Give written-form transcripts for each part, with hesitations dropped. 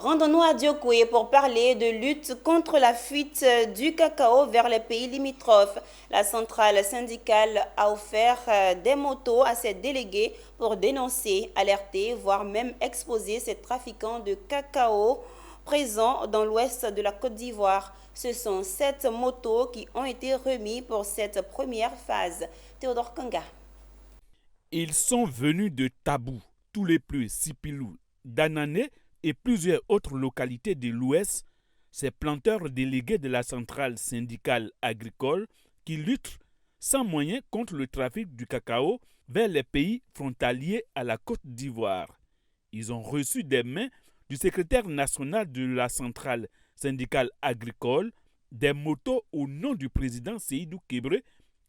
Rendons-nous à Diokoué pour parler de lutte contre la fuite du cacao vers les pays limitrophes. La centrale syndicale a offert des motos à ses délégués pour dénoncer, alerter, voire même exposer ces trafiquants de cacao présents dans l'ouest de la Côte d'Ivoire. Ce sont 7 motos qui ont été remis pour cette première phase. Théodore Kanga. Ils sont venus de Tabou, Touleplu, Sipilou, Danané et plusieurs autres localités de l'Ouest, ces planteurs délégués de la centrale syndicale agricole qui luttent sans moyens contre le trafic du cacao vers les pays frontaliers à la Côte d'Ivoire. Ils ont reçu des mains du secrétaire national de la centrale syndicale agricole des motos au nom du président Seydou Kébré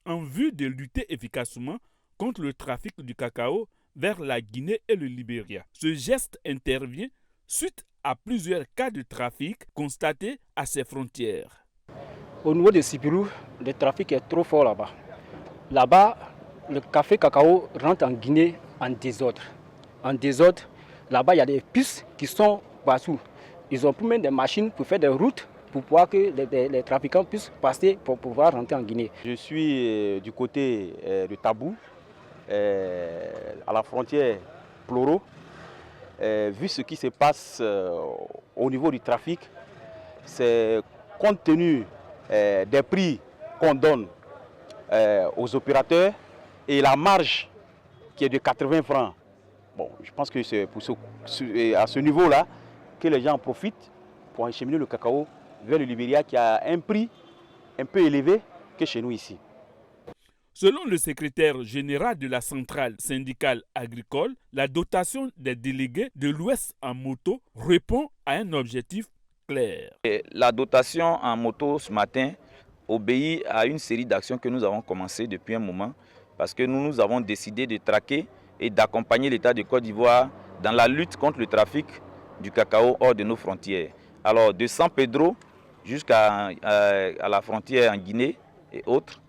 en vue de lutter efficacement contre le trafic du cacao vers la Guinée et le Libéria. Ce geste intervient suite à plusieurs cas de trafic constatés à ces frontières. Au niveau de Sipilou, le trafic est trop fort là-bas. Là-bas, le café cacao rentre en Guinée en désordre. Là-bas, il y a des pistes qui sont partout. Ils ont pu mettre des machines pour faire des routes pour pouvoir que les trafiquants puissent passer pour pouvoir rentrer en Guinée. Je suis du côté de Tabou, à la frontière Ploro. Vu ce qui se passe au niveau du trafic, c'est compte tenu des prix qu'on donne aux opérateurs et la marge qui est de 80 francs. Bon, je pense que c'est à ce niveau-là que les gens en profitent pour acheminer le cacao vers le Libéria qui a un prix un peu élevé que chez nous ici. Selon le secrétaire général de la centrale syndicale agricole, la dotation des délégués de l'Ouest en moto répond à un objectif clair. La dotation en moto ce matin obéit à une série d'actions que nous avons commencées depuis un moment parce que nous avons décidé de traquer et d'accompagner l'État de Côte d'Ivoire dans la lutte contre le trafic du cacao hors de nos frontières. Alors de San Pedro jusqu'à la frontière en Guinée et autres,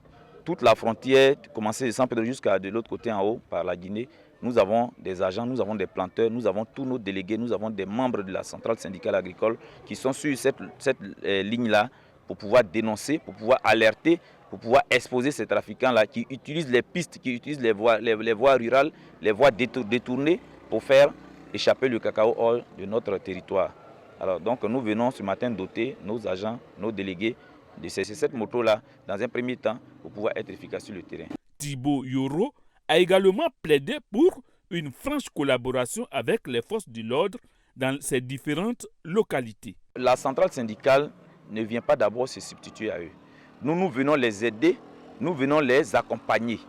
toute la frontière, commencer de San Pedro jusqu'à de l'autre côté en haut, par la Guinée, nous avons des agents, nous avons des planteurs, nous avons tous nos délégués, nous avons des membres de la centrale syndicale agricole qui sont sur cette ligne-là pour pouvoir dénoncer, pour pouvoir alerter, pour pouvoir exposer ces trafiquants-là qui utilisent les pistes, qui utilisent les voies rurales, les voies détournées pour faire échapper le cacao hors de notre territoire. Alors donc nous venons ce matin doter nos agents, nos délégués de cette moto-là dans un premier temps pour pouvoir être efficace sur le terrain. Thibaut Yoro a également plaidé pour une franche collaboration avec les forces de l'ordre dans ces différentes localités. La centrale syndicale ne vient pas d'abord se substituer à eux. Nous venons les aider, nous venons les accompagner.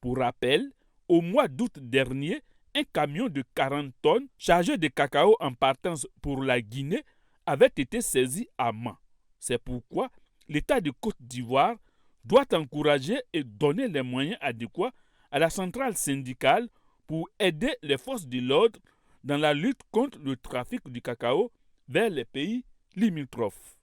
Pour rappel, au mois d'août dernier, un camion de 40 tonnes chargé de cacao en partance pour la Guinée avait été saisi à Mans. C'est pourquoi l'État de Côte d'Ivoire doit encourager et donner les moyens adéquats à la centrale syndicale pour aider les forces de l'ordre dans la lutte contre le trafic du cacao vers les pays limitrophes.